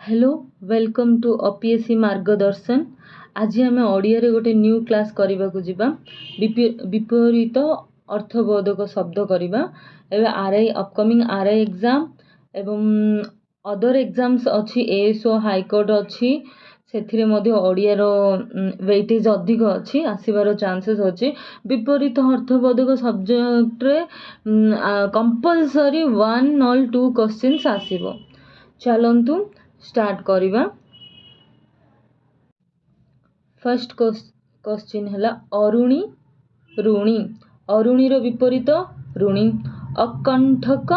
Hello welcome to OPSC मार्गदर्शन। आज आम ओडिया रे गोटे न्यू क्लास करने को जीवा विपरीत अर्थबोधक शब्द करवा। एवं आरआई अपकमिंग आरआई एग्जाम एवं अदर एग्जाम्स अच्छी एएसओ हाईकोर्ट अच्छी से ओडिया वेटेज अधिक अच्छी आसबार चांसेस अच्छी। विपरीत अर्थबोधक सब्जेक्ट रे कंपलसरी 1 नॉल 2 क्वेश्चंस आसीबो। चलंतु स्टार्ट करिबा। फर्स्ट क्वेश्चन है अरुणी ऋणी। अरुणी रो विपरीत ऋणी। अकंठक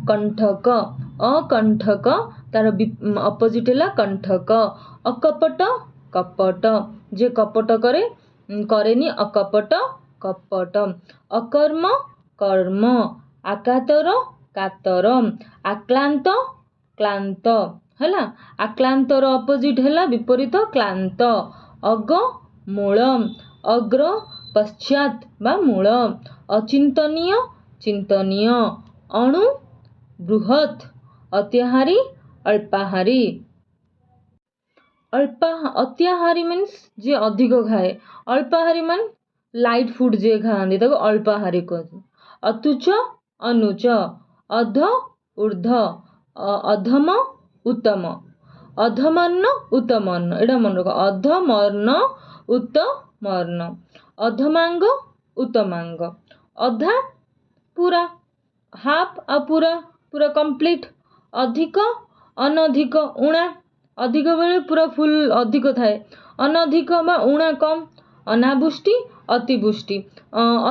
कंठक। अकंठक तार अपोजिट है कंठक। अकपट कपट। जे कपट करेनी अकपट कपट। अकर्म कर्म। आकातर कातर। आक्लांत क्लांत है। आक्लांतर अपोजिट है विपरीत क्लांत। अग मूल। अग्र पश्चात बा मूल। अचिंतनीय चिंतनीय। अणु बृहत। अत्याहारी अल्पाहारी। अत्याहारी मीन्स जे अधिक खाए। अल्पाहारी मान लाइट फूड जे खाते ताको अल्पाहारी कहते। अतुच अनुच। अध ऊर्ध। अधम उत्तम। अधमर्ण उत्तमर्ण एटा मन रख। अधमर्ण उत्तमर्ण। अधमांग उत्तमांग। अधा पूरा हाफ आ पूरा पूरा कंप्लीट। अधिक अनधिक उणा। अधिक बेले पूरा फुल अधिक थाए। अनधिक बा उणा कम। अनावृष्टि अतिवृष्टि।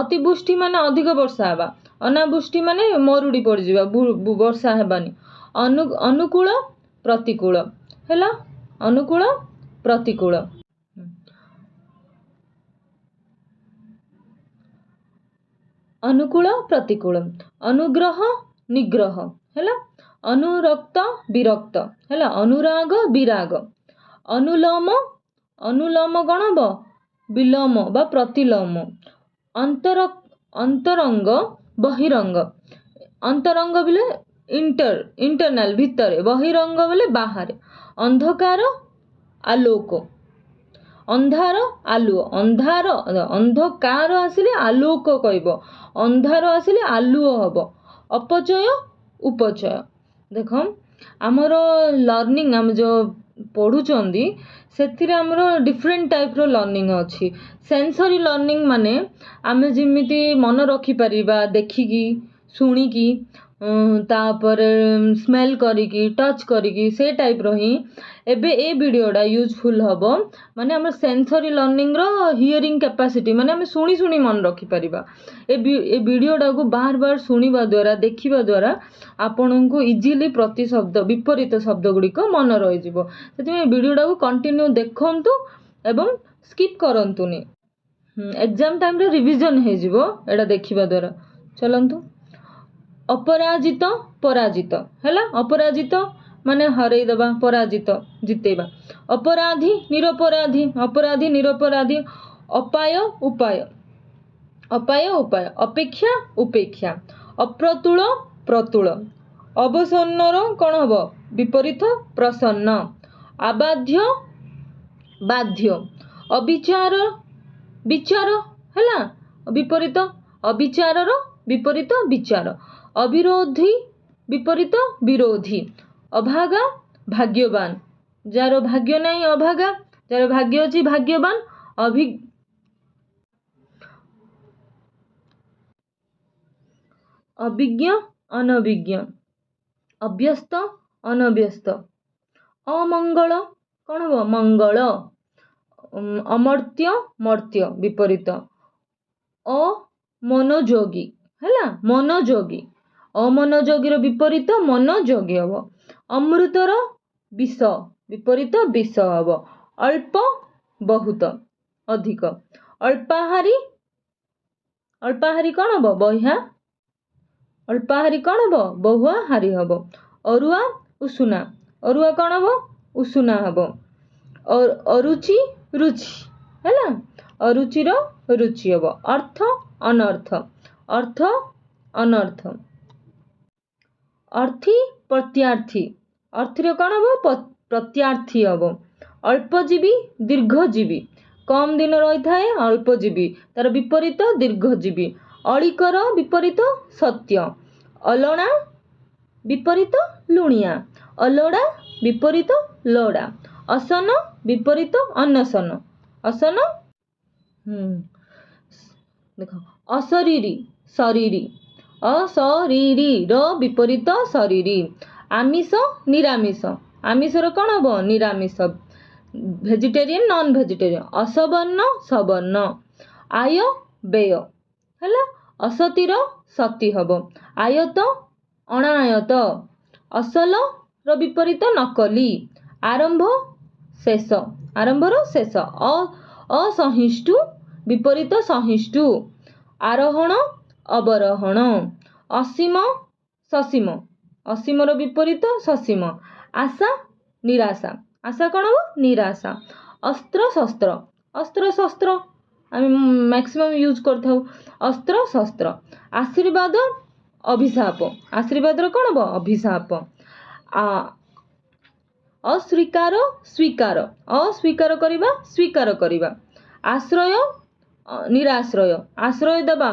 अतिवृष्टि माने अधिक वर्षा हेबा। अनावृष्टि माने मरुड़ी पड़ जिबा वर्षा हेबानी। अनुकूल प्रतिकूल हैला। अनुकूल प्रतिकूल। अनुकूल प्रतिकूल। अनुग्रह निग्रह हैला। अनुरक्त विरक्त हैला। अनुराग विराग। अनुलोम अनुलोम कौन हम विलोम बा प्रतिलोम। अंतरंग बहिरंग। अंतरंग बोले इंटरनल भीतर। बहिरंग बोले बाहर। अंधकार आलोक। अंधार आलुओ। अंधार अंधकार आसिले आलोक कहब। अंधार आसिले आलुओ हब। अपचय उपचय। देख आमर लर्निंग आम जो पढ़ुचंदी से आमर डिफरेंट टाइप रो लर्निंग अच्छी। सेंसरी लर्निंग माने आमे जिमिति मन रखी परिबा देखिकी शुणिकी तापर स्मेल करिकी टच करिकी से टाइप रो ही एबे ए वीडियोटा यूजफुल हबो। माने हमर सेंसरी लर्निंग रो हियरिंग कैपेसिटी माने हम शुणी शुणी मन रखी परिबा। ए वीडियोटा को बार बार सुनिबा द्वारा देखिबा द्वारा आपन को इजीली प्रति शब्द विपरीत शब्द गुडी को मन रहि जिवो। सेति वीडियोटा को कंटिन्यू देखंतु एवं स्किप करंतुनी। एग्जाम टाइम रे रिवीजन हे जिवो एटा देखिबा द्वारा। चलंतु अपराजित पराजित हैला। अपराजित माने हरई दबा। पराजित जितेबा। अपराधी निरपराधी। अपराधी निरपराधी। अपाय उपाय। अपाय उपाय। अपेक्षा उपेक्षा। अप्रतुल प्रतुल। अवसन्नर कौन हम विपरीत प्रसन्न। अबाध्य बाध्य। अविचार विचार हैला विपरीत अविचार विपरीत विचार। अविरोधी विपरीत विरोधी। अभागा भाग्यवान। जार भाग्य नहीं अभागा। जार भाग्य अच्छी भाग्यवान। अभिज्ञ अनभिज्ञ। अभ्यस्त अनभ्यस्त। अमंगल कौन हम मंगल। अमर्त्य मर्त्य विपरीत। अमनोयोगी हैला मनोयोगी। अमनोयोगी विपरीत मनोयोगी हम। अमृतर विष विपरीत विष हम। अल्प बहुत अधिक। अल्पाहारी अल्पाहारी कौन हम बह्या। अल्पाहारी कौन हम बहुआहारी हम। अरुआ उषुना। अरुआ कौन हम उषुना हम। अरुचि रुचि हैला। अरुचिर रुचि हम। अर्थ अनर्थ। अर्थ अनर्थ। अर्थी प्रत्यार्थी। अर्थी कौन हम प्रत्यार्थी हम। अल्पजीवी दीर्घजीवी, कम दिन रही थाए अल्पजीवी, तार विपरीत दीर्घजीवी। अलिकर विपरीत सत्य, अलणा विपरीत लुणिया, अलोड़ा विपरीत लोड़ा, असन विपरीत अनसन, असन देख अशरीरी शरीरी, अशरीरी र विपरीत शरीरी। आमिष निरामिष, आमिषर कौन हम निरामिष, भेजिटेरियन नॉन भेजिटेरियन, असवर्ण सवर्ण। आय व्यय है, असतीर सती हम, आयत अणायत, असल र विपरीत नकली, आरंभ शेष, आरंभर शेष, असहिष्णु विपरीत सहिष्णु, आरोहण अवरोहण, असीम ससीम, असीमर विपरीत ससीम, आशा निराशा, आशा कौन हम निराशा। अस्त्र शस्त्र, अस्त्र शस्त्र आम मैक्सिमम यूज करथाउ, अस्त्र शस्त्र। आशीर्वाद अभिशाप, आशीर्वाद कौन हम अभिशाप। अस्वीकार स्वीकार, अस्वीकार करवा स्वीकार करवा। आश्रय निराश्रय, आश्रय देवा,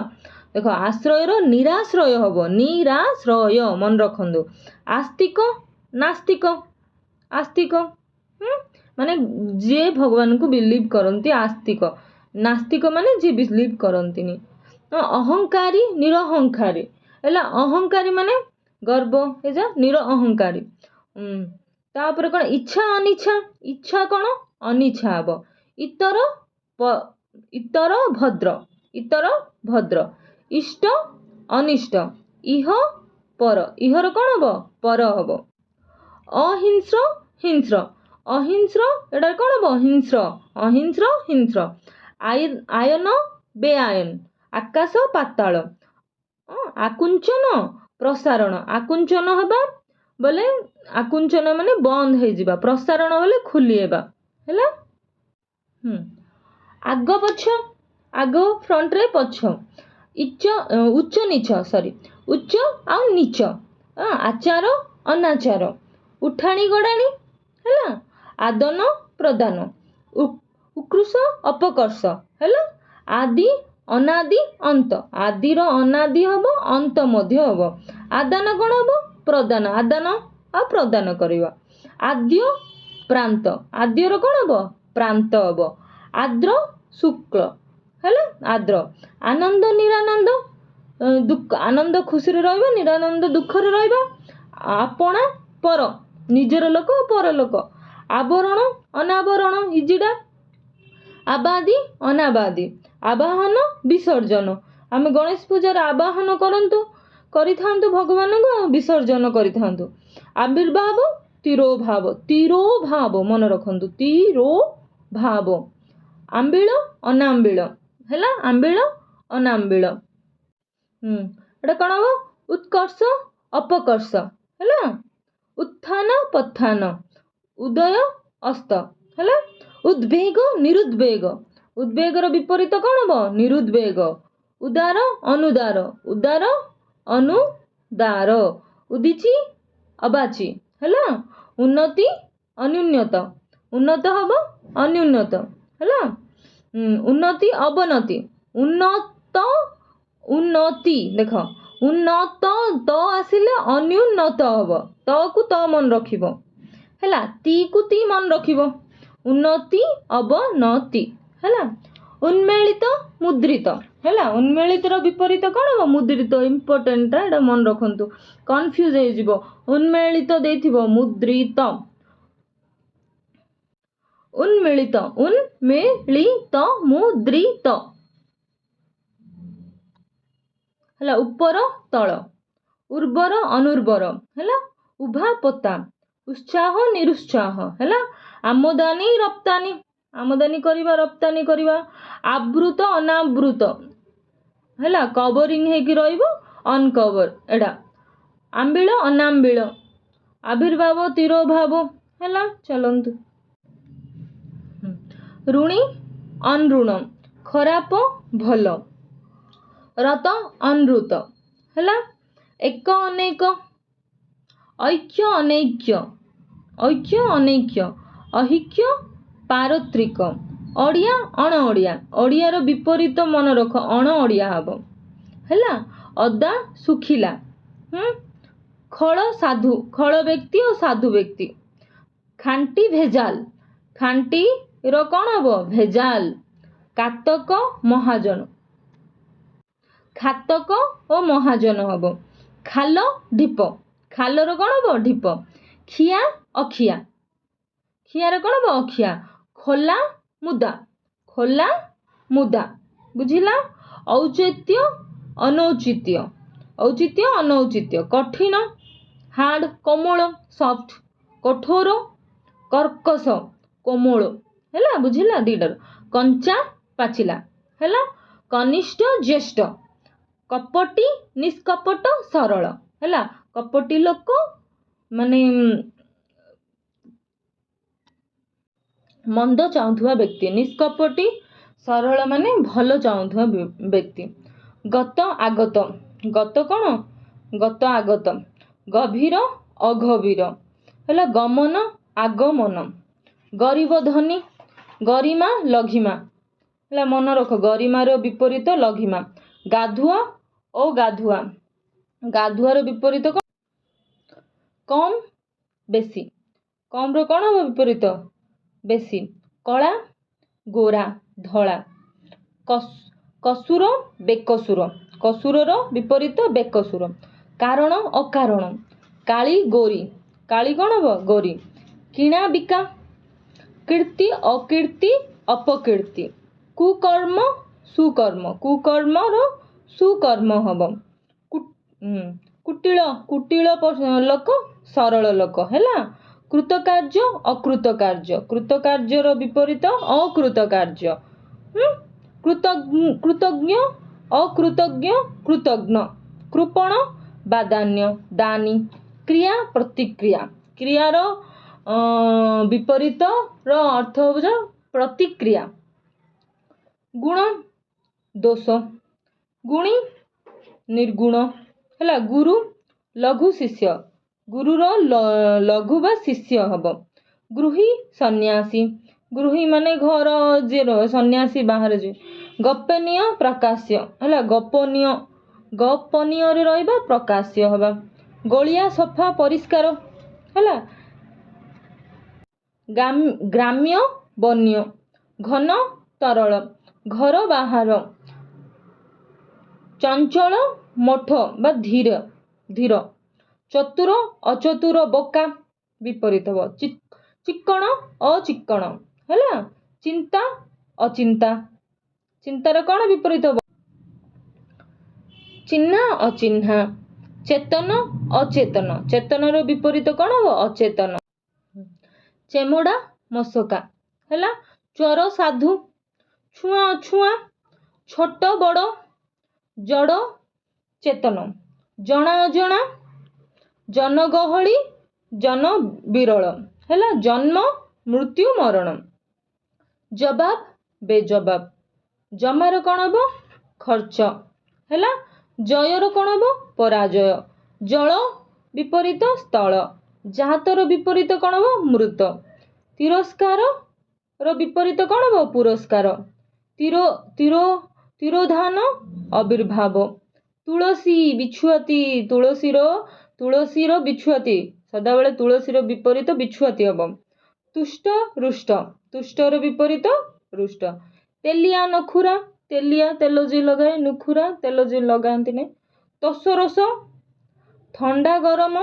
देख आश्रयर निराश्रय हम, निराश्रय मन रखु। आस्तिक नास्तिक, आस्तिक माने जे भगवान को बिलीव करती, आस्तिक। नास्तिक माने जे बिलीव करती। अहंकारी निरअहंकारी, है अहंकारी माने गर्व, है निरअहंकारी। तापर कौन इच्छा अनिच्छा, इच्छा कौन अनिच्छा हम। इतर इतर भद्र, इतर भद्र। इष्ट अनिष्ट, इह पर, इहर कौन हम पर हम। अहिंस्र हिंस्र, अहिंस्र एटा कौन हम हिंस्र, अहिंस्र हिंस्र। आयन बेआयन, आकाश पाताल। आकुंचन प्रसारण, आकुंचन हबा बोले आकुंचन माने बंद हो जावा, प्रसारण बोले खुलीबा है। आग पछ, आग फ्रंट रे पछ। उच्च नीच, सॉरी उच्च आ नीच। आचार अनाचार, उठाणी गड़ाणी है, आदन प्रदान, उत्कृष अपकर्ष है। आदि अनादि अंत, आदिर अनादि हम, अंत मध्य हम। आदान कौन हम प्रदान, आदान आ प्रदान करवा। आद्य प्रांत, आद्यर कौन हम प्रांत हम। आद्र शुक्ल है, आद्र। आनंद निरानंद, दुख आनंद खुशी रहा, निरानंद दुख रहा। आपणा पर, निजर लोक पर लोक। आवरण अनावरण, इजिडा। आबादी अनाबादी, आवाहन विसर्जन। आम गणेश पूजार आवाहन करंतु करिथांतु भगवान को, विसर्जन करिथांतु। आविर्भाव तिरोभाव, तिरोभाव मन रखंतु, तिरोभाव। आंबिल अनांबिल है, आंबिल अनांबिल। एटा कौन हम उत्कर्ष अपकर्ष है। उत्थान पत्थान, उदय अस्त है। उद्वेग निरुद्वेग, उद्वेगर विपरीत कौन हम निरुद्वेग। उदार अनुदार, उदार अनुदार। उदीची अबाची है। उन्नति अनुन्नत, उन्नत हम अनुन्नत है। उन्नति अवनति, उन्नत उन्नति, देख उन्नत त आसिले अनुन्नत हम, त को त मन रखिब है, ती को ती मन रखिब। उन्नति अवनति है। उन्मेलित मुद्रित है, उन्मेलित विपरीत कौन हम मुद्रित। इम्पोर्टेंट एटा मन रखंतु, कन्फ्यूज हो जिवो। उन्मेलित देथिबो मुद्रित, उन्मिलित उन्मिलित मुद्रित है। ऊपर तल, उर्वर अनुर्वर है। उभा पोता, उत्साह निरुत्साह है। आमदानी रप्तानी, आमदानी करवा रप्तानी करवा। आवृत अनावृत है, कवरिंग हेकी रहिबो अनकवर एडा। आंबिल अनांबिल, आविर्भाव तिरोभाव है। चलंतु ऋणी अनऋण, खराप भल, रत अनृत है। एक अनेक, ऐक्य अनैक्य, ऐक्य अनैक्य अहिक्य पारत्रिक ओडिया अण ओडिया ओडियार विपरीत मन रख अण ओडिया हब हैला अदा सुखिला खळ साधु खळ व्यक्ति और साधु व्यक्ति खांटी भेजाल खांटी रो कौन हब भेजाल कातक महाजन खातक और महाजन हब खाल ढीप खालर कौन हब ढीप खिया अखिया खियार कौन हब अखिया खोला मुदा बुझिला औचित्य अनौचित्य औचित्य अनौचित्य कठिन हार्ड कोमल सॉफ्ट कठोर कर्कश कोमल हैला बुझिला दीडर कंचा पाचिला हैला कनिष्ठ ज्येष्ठ कपटी निष्कपट सरल हैला कपटी लोक माने मंद चाहूथुवा व्यक्ति निष्कपटी सरल माने भल चाहूथुवा व्यक्ति गत आगत गत कौन गत आगत गभीर अगभीर हैला गमन आगमन गरीब धनी गरिमा लघिमा हैला मन रख गरिमार विपरीत लघिमा गाधुआ ओ गाधुआ गाधुआर विपरीत कम बेसी कम रो कौन हम विपरीत बेसी कला गोरा धला कसुर बेकसुर कसुरर विपरीत बेकसुर कारण अकारण काली गोरी काली कौन हम गोरी किणा बिका कीर्ति अकीर्ति अपकीर्ति कुकर्म सुकर्म कुकर्मर सुकर्म हम कुटिल कुटिल लोक सरल लोक हैला कृतकार्य अकृतकार्य कृतकार्यर विपरीत अकृतकार्य कृतज्ञ अकृतज्ञ कृतज्ञ कृपण बादान्य दानी क्रिया प्रतिक्रिया क्रियार विपरीत रो अर्थ हो प्रतिक्रिया गुण दोष गुणी निर्गुण हैला गुरु लघु शिष्य गुरुर लघु बा शिष्य हब गृही सन्यासी गृही माने घर जे सन्यासी बाहर जे गोपनीय प्रकाश्य हैला गोपनीय रे रहिबा प्रकाश्य हबा गलिया सफा परिष्कार हैला ग्राम्य वन्य घन तरल घर बाहर चंचल मठ बा धीर धीर चतुर अचतुर बोका विपरीत हब चिक्कण अचिक्कण हैला चिंता अचिंता चिंतार कौन विपरीत हब चिन्हा अचिन्हा चेतन अचेतन चेतनर विपरीत कौन हब अचेतन चेमुड़ा मशका हैला चोर साधु छुआ अछुआ छोट बड़ जड़ चेतन जना अजना जनगहली जन विरल हैला जन्म मृत्यु मरण जवाब बेजवाब जमार कौन हब खर्च हैला जयर कौन हब पराजय जल विपरीत स्थल जातर विपरीत कौन हब मृत तिरस्कार रो विपरीत कौन हब पुरस्कार तिरोधान आविर्भाव तुलसी बिछुआती तुलसीर बिछुआती सदाबेले तुलसीर विपरीत बिछुआती हब तुष्ट रुष्ट तुष्टर विपरीत रुष्ट तेलिया नखुरा तेलिया तेल जी लगाए नुखुरा तेल जी लगाती नहीं तसरस ठंडा गरम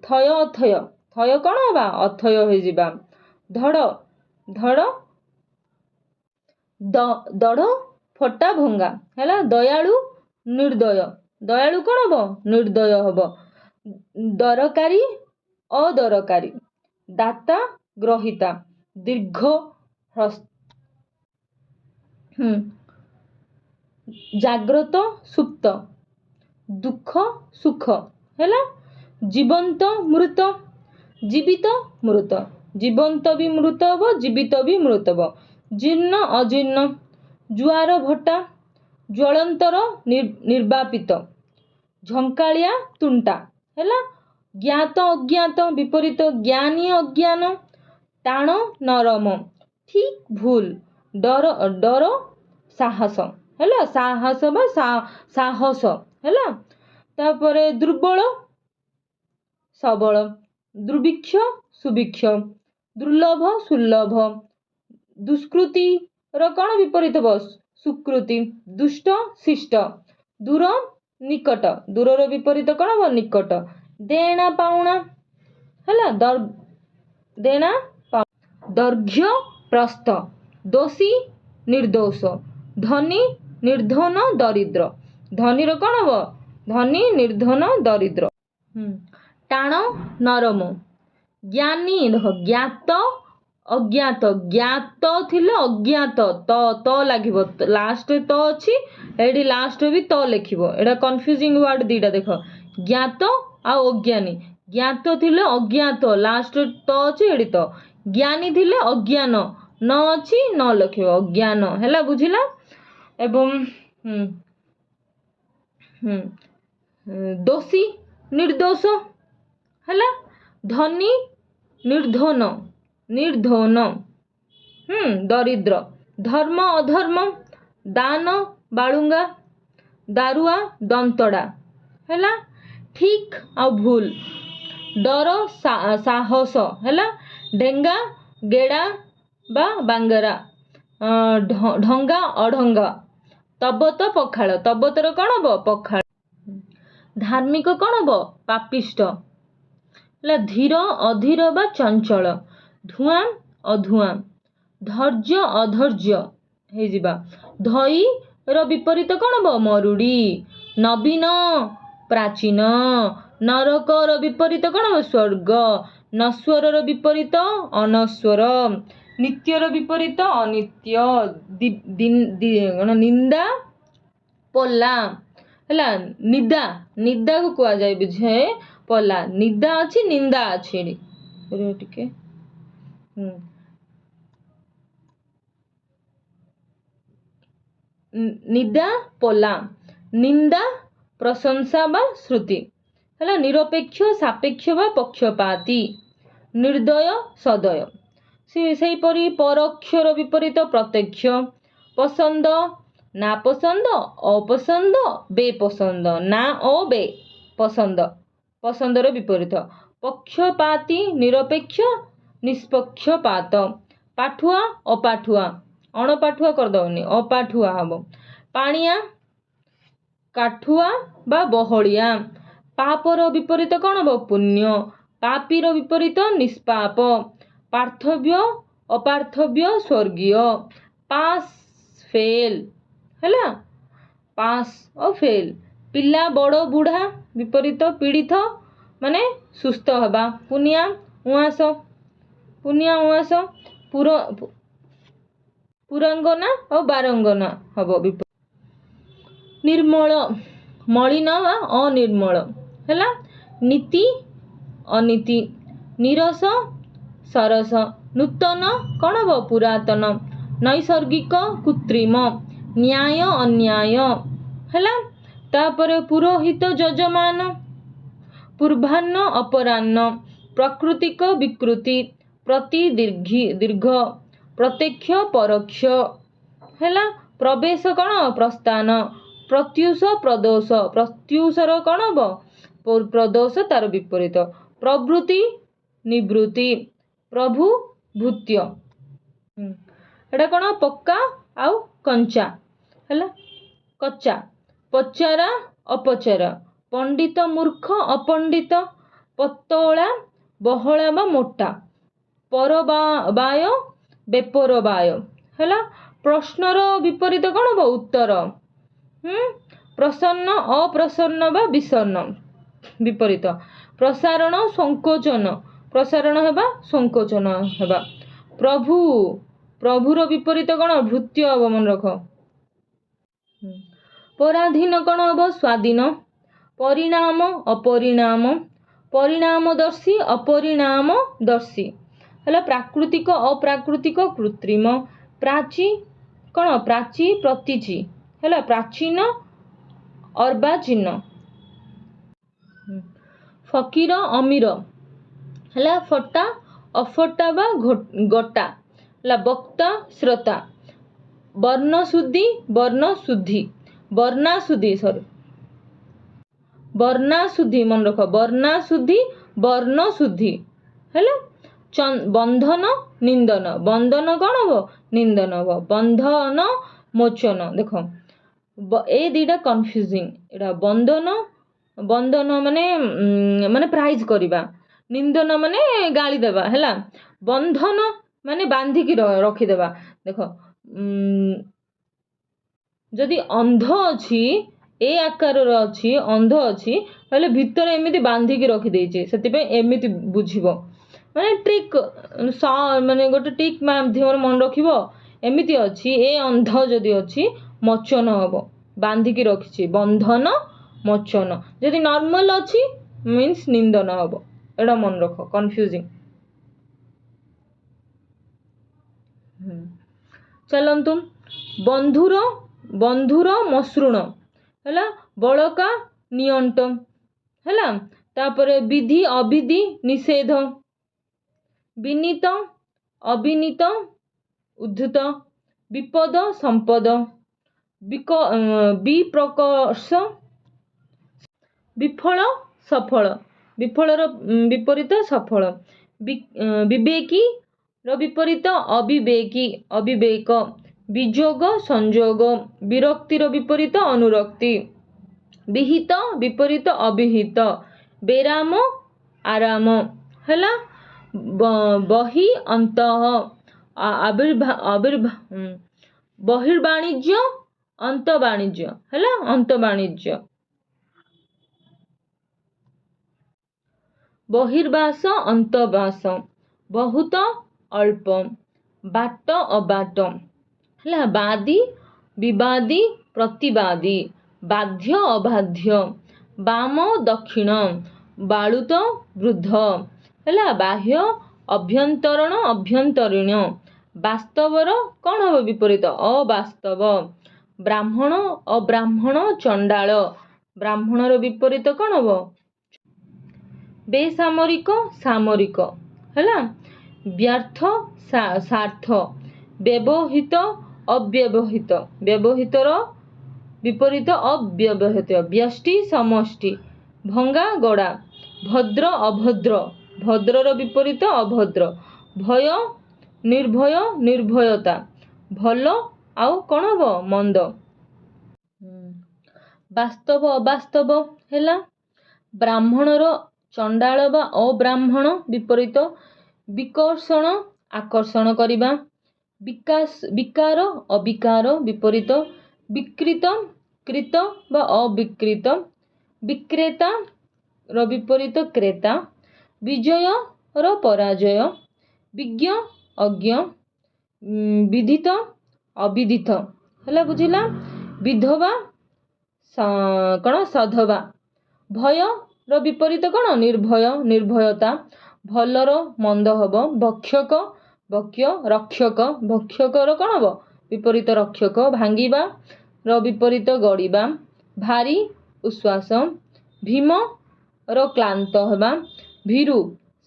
थय अथय थय कौन हबा अथय हो जिबा धड़ धड़ दड़ फटा भंगा हैला दयालु निर्दय दयालु कौन हब निर्दय हब दरकारी अदरकारी दाता ग्रहिता दीर्घ जाग्रत सुप्त दुख सुख हैला जीवंत मृत जीवित मृत जीवंत भी मृत हब जीवित भी मृत हब जीर्ण अजीर्ण जुआर भट्टा ज्वलंतर निर्वापित झंकालिया तुंटा हैला ज्ञात अज्ञात विपरीत ज्ञानी अज्ञान टाण नरम ठीक भूल डर डर साहस है साहस बा साहस है तापरे दुर्बल सबल दुर्भिक्ष सुभिक्ष दुर्लभ सुलभ दुष्कृति कौन विपरीत बस सुकृति दुष्ट शिष्ट दूर निकट दूरर विपरीत कौन वो निकट देना पाउना है देना दैर्घ्य प्रस्थ दोषी निर्दोष धनी निर्धन दरिद्र धनी कौन वो धनी निर्धन दरिद्र टाण नरम ज्ञानी देख ज्ञात अज्ञात ज्ञात थिले अज्ञात त लागिबो लास्ट त अछि एडी लास्ट भी त लिखिबो एडा कंफ्यूजिंग वर्ड दीटा देख ज्ञात आ अज्ञानी ज्ञात थिले अज्ञात लास्ट त अछि एडी त ज्ञानी थिले अज्ञान न अछि न लिखिबो अज्ञान हैला बुझिला एवं दोषी निर्दोष हैला धनी निर्धन निर्धन दरिद्र धर्म अधर्म दान बालुंगा दारुआ दंतड़ा हैला ठीक आ भूल डर साहस हैला ढेंगा गेड़ा बा बांगरा ढंगा अढंगा तबत पखाड़ तबतर कौन बो पखाड़ धार्मिक कौन बो पापिष्ट धीर अधीर बा चंचल धुआं अधुआं धैर्य अधैर्य हे जिबा धई रो विपरीत कौन बो मरुड़ी नवीन प्राचीन नरक रो विपरीत कौन बो स्वर्ग नश्वर रो विपरीत अनश्वर नित्य रो विपरीत अनित्य निंदा पल्ला है निदा निदा को कुआ जाए बुझे पल्ला निदा अच्छी निंदा अच्छी टिके निदा पल्ला निंदा प्रशंसा बा श्रुति है निरपेक्ष सापेक्ष बा पक्षपाती निर्दय सदय से परी परोक्षर विपरीत प्रत्यक्ष पसंद नापसंद अपसंद बेपसंद ना ओ बे पसंद पसंदर विपरीत पक्षपाती निरपेक्ष निष्पक्षपात पाठुआ अपाठुआ अणपाठुआ करदवनी अपाठुआ हम पाणिया काठुआ बा बहलिया पापर विपरीत कौन बो पुण्य पापीर विपरीत निष्पाप पार्थव्य अपार्थव्य स्वर्गीय पास फेल है पास और फेल पिला बड़ बुढ़ा विपरीत पीड़ित माने सुस्थ हवा पुनिया उआस पुरांगना और बारंगना हम विपरीत निर्मल मलिन वा अनिर्मल है नीति अनीति नीरस सरस नूतन कौन वो पुरातन नैसर्गिक कृत्रिम न्याय अन्याय है तापर पुरोहित जजमान पूर्वाह्न अपराह्न प्राकृतिक विकृति प्रति दीर्घ प्रत्यक्ष परोक्ष है प्रवेश कौन प्रस्थान प्रत्युष प्रदोष प्रत्युषर कौन वो प्रदोष तार विपरीत प्रवृत्ति निवृत्ति प्रभु भूत्य एटा कौन पक्का आउ कंचा है कच्चा पचारा अपचारा पंडित मूर्ख अपंडित पतला बहला बा मोटा परबाय बेपरबाय है प्रश्नर विपरीत कौन बो उत्तर प्रसन्न अप्रसन्न बा विषन्न विपरीत प्रसारण संकोचन प्रसारण हेबा संकोचन हेबा प्रभु प्रभुर विपरीत कौन भृत्य हम मन रख पराधीन कौन हम स्वाधीन परिणाम अपरिणाम परिणामदर्शी अपरिणामदर्शी है प्राकृतिक अप्राकृतिक कृत्रिम प्राची कौन प्राची प्रतीची है प्राचीन अर्वाचीन फकीर अमीर है फटा अफटा बा गोटा है वक्ता श्रोता वर्णशुद्धि वर्णशुद्धि वर्णाशुद्धि सॉरी वर्णाशुद्धि मन रख वर्णाशुद्धि वर्णशुद्धि है बंधन निंदन बंधन कौन हम निंदन हम बंधन मोचन देख ए दीटा कन्फ्यूजिंग एटा बंधन बंधन माने माने प्राइज करवा निंदन माने गाली देवा है बंधन माने बांधिकी रखीदेवा देख जदि अंध अच्छी ए आकार अच्छी अंध अच्छी हेल्ले भितर एमती बांधिकी रखिदे से एमती बुझब माने ट्रिक माने गोटे ट्रिक माध्यम मन रख एमती अच्छी ए अंध जदि अच्छी मोचन हम बांधिकी रखी बंधन मोचन जदि नॉर्मल अच्छी मीन्स निंदन हम एटा मन रख कन्फ्यूजिंग चलतु बंधुर बंधुर मसृण है बड़का नियंट है तापर विधि अविधि निषेध विनीत अविनीत उद्धत विपद संपद विप्रकर्ष विफल सफल विफलर विपरीत सफल विवेकी विपरीत अविवेकी अविवेक विजोग संजोग विरक्तिर विपरीत अनुरक्ति विहित विपरीत अविहित बेराम आराम है बहि अंतः बहिर्वाणिज्य अंत वाणिज्य है अंत वाणिज्य बहिर्वास अंतवास बहुत अल्प बाट अबाट है वादी विवादी प्रतिवादी बाध्य अबाध्य बाम दक्षिण बालुत वृद्ध है बाह्य अभ्यंतरण अभ्यंतरीण वास्तवर कौन हम विपरीत अवास्तव ब्राह्मण अब्राह्मण चंडाल ब्राह्मणर विपरीत कौन हम बेसामरिक सामरिक है व्यर्थ सार्थ व्यवहित अव्यवहित व्यवहितर विपरीत अव्यवहित व्यष्टि समष्टि भंगा गड़ा भद्र अभद्र भद्रर विपरीत अभद्र भय निर्भय निर्भयता भल आउ कौन हम मंद वास्तव अवास्तव है ब्राह्मणर चंडाल बा अब्राह्मण विपरीत विकर्षण आकर्षण करिबा विकास विकार अविकार विपरीत विकृत कृत बा अविकृत विक्रेता र विपरीत क्रेता विजय र पराजय विज्ञ अज्ञ विदित अविदित है बुझिला विधवा कौन सधवा भय र विपरीत कौन निर्भय निर्भयता भलर मंद हब भक्षक भक्ष्य रक्षक भक्षकर कौन हम विपरीत रक्षक भांगिबा र विपरीत गड़िबा भारी उश्वास भीम र क्लांत हवा भीरु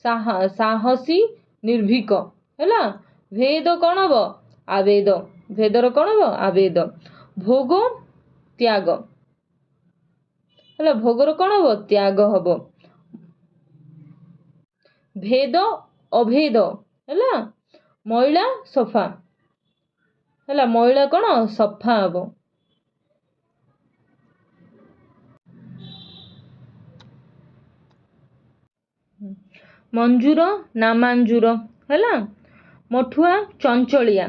साहसी निर्भीक है भेद कौन हम आवेद भेदर कौन हम आवेद भोग त्याग है भोगर कौन हम त्याग हम भेद अभेद है महिला सफा है महिला कौन सफा हम मंजूर नामांजूर है मठुआ चंचलिया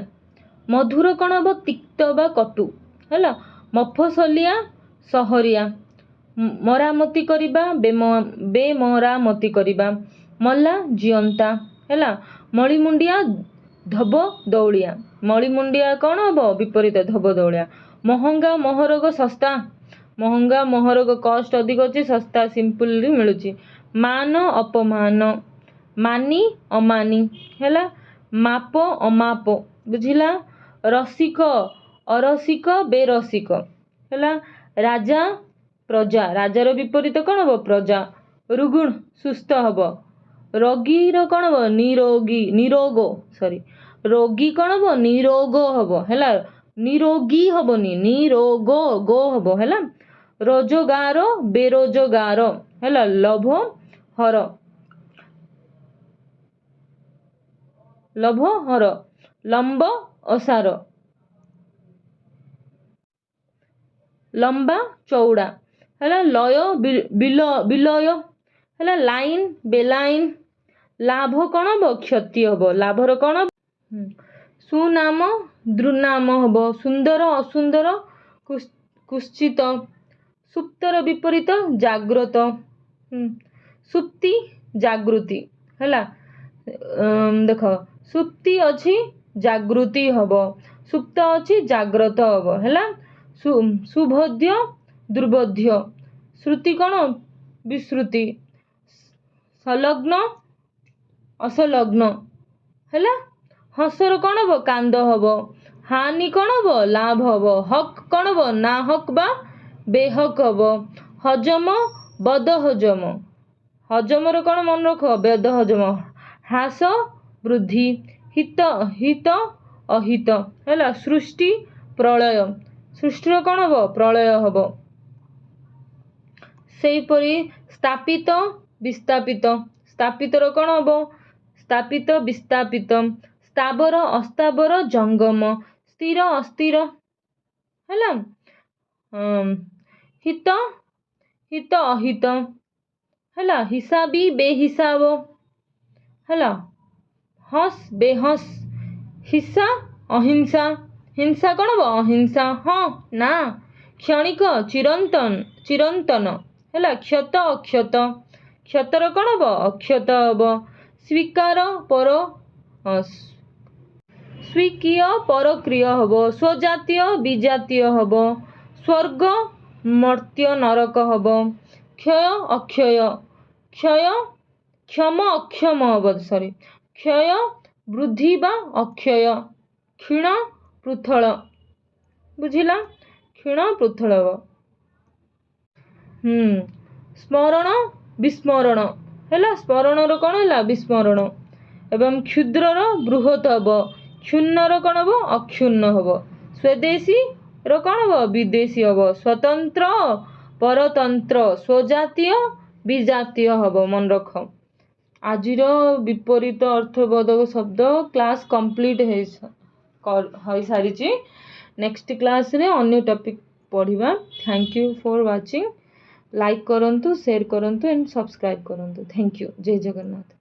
मधुर कौन हम तिक्त बा कटु है मफसलिया सहरिया मरामती करिबा बेमरामती करिबा मल्ला जियंता है मणिमुंडिया धब दौड़िया मणिमुंडिया कौन हम विपरीत धब दौड़िया महंगा महरोग सस्ता महंगा महरोग कस्ट अधिक अच्छी सस्ता सिंपल मिलूची मान अपमान मानी अमानी है माप अमाप बुझिला रसिक अरसिक बेरसिक है राजा प्रजा राजार विपरीत कौन हम प्रजा ରୁଗୁଣ ସୁସ୍ଥ ହବ। ରୋଗୀର କ'ଣ ହବ ନିରୋଗୀ ନିରୋଗ ସରି ରୋଗୀ କ'ଣ ହବ ନିରୋଗ ହବ ହେଲା। ନିରୋଗୀ ହବନି ନିରୋଗ ଗୋ ହବ ହେଲା। ରୋଜଗାର ବେରୋଜଗାର ହେଲା। ଲୋଭ ହର ଲୋଭ ହର। ଲମ୍ବ ଅସାର ଲମ୍ବା ଚଉଡ଼ା ହେଲା। ଲୟ ବିଲୟ ହେଲା। ଲାଇନ୍ ବେଲାଇନ୍। ଲାଭ କ'ଣ ହବ କ୍ଷତି ହବ। ଲାଭର କ'ଣ ସୁନାମ ଦୁର୍ନାମ ହବ। ସୁନ୍ଦର ଅସୁନ୍ଦର କୁଶ୍ଚିତ। ସୁପ୍ତର ବିପରୀତ ଜାଗ୍ରତ। ସୁପ୍ତି ଜାଗୃତି ହେଲା। ଦେଖ ସୁପ୍ତି ଅଛି ଜାଗୃତି ହବ। ସୁପ୍ତ ଅଛି ଜାଗ୍ରତ ହବ ହେଲା। ସୁବୋଧ୍ୟ ଦୁର୍ବୋଧ୍ୟ। ଶ୍ରୁତି କ'ଣ ବିଶ୍ରୁତି। ସଂଲଗ୍ନ ଅସଂଲଗ୍ନ ହେଲା। ହସର କ'ଣ ହବ କାନ୍ଦ ହବ। ହାନି କ'ଣ ହବ ଲାଭ ହବ। ହକ୍ କ'ଣ ହବ ନା ହକ୍ ବା ବେହକ୍ ହବ। ହଜମ ବଦହଜମ। ହଜମର କ'ଣ ମନେ ରଖ ବେଦହଜମ। ହ୍ରାସ ବୃଦ୍ଧି। ହିତ ଅହିତ ହେଲା। ସୃଷ୍ଟି ପ୍ରଳୟ। ସୃଷ୍ଟିର କ'ଣ ହବ ପ୍ରଳୟ ହବ। ସେହିପରି ସ୍ଥାପିତ ବିସ୍ଥାପିତ। ସ୍ଥାପିତର କ'ଣ ହବ ସ୍ଥାପିତ ବିସ୍ଥାପିତ। ସ୍ଥାବର ଅସ୍ଥାବର ଜଙ୍ଗମ। ସ୍ଥିର ଅସ୍ଥିର ହେଲା। ହିତ ଅହିତ ହେଲା। ହିସାବୀ ବେହିସାବ ହେଲା। ହସ୍ ବେହସ୍। ହିଂସା ଅହିଂସା। ହିଂସା କ'ଣ ହବ ଅହିଂସା ହଁ ନା। କ୍ଷଣିକ ଚିରନ୍ତନ ହେଲା। କ୍ଷତ ଅକ୍ଷତ। କ୍ଷତର କ'ଣ ହବ ଅକ୍ଷତ ହବ। ସ୍ୱୀକାର ସ୍ୱକୀୟ ପରକ୍ରିୟ ହବ। ସ୍ୱଜାତୀୟ ବିଜାତୀୟ ହବ। ସ୍ୱର୍ଗ ମର୍ତ୍ତ୍ୟ ନରକ ହବ। କ୍ଷୟ ଅକ୍ଷୟ। କ୍ଷମ ଅକ୍ଷମ ହବ ସରି। କ୍ଷୟ ବୃଦ୍ଧି ବା ଅକ୍ଷୟ। କ୍ଷୀଣ ପୃଥଳ ବୁଝିଲା। କ୍ଷୀଣ ପୃଥଳ ହବ। ସ୍ମରଣ ବିସ୍ମରଣ ହେଲା। ସ୍ମରଣର କ'ଣ ହେଲା ବିସ୍ମରଣ। ଏବଂ କ୍ଷୁଦ୍ରର ବୃହତ ହବ। କ୍ଷୁଣ୍ଣର କ'ଣ ହବ ଅକ୍ଷୁଣ୍ଣ ହବ। ସ୍ୱଦେଶୀର କ'ଣ ହବ ବିଦେଶୀ ହବ। ସ୍ୱତନ୍ତ୍ର ପରତନ୍ତ୍ର। ସ୍ୱଜାତୀୟ ବିଜାତୀୟ ହବ ମନେ ରଖ। ଆଜିର ବିପରୀତ ଅର୍ଥବୋଧକ ଶବ୍ଦ କ୍ଲାସ୍ କମ୍ପ୍ଲିଟ୍ ହୋଇସାରିଛି। ନେକ୍ସଟ କ୍ଲାସ୍ରେ ଅନ୍ୟ ଟପିକ୍ ପଢ଼ିବା। Thank you for watching. Like କରନ୍ତୁ ସେୟାର କରନ୍ତୁ ଏଣ୍ଡ ସବସ୍କ୍ରାଇବ୍ କରନ୍ତୁ। Thank you. ଜୟ ଜଗନ୍ନାଥ।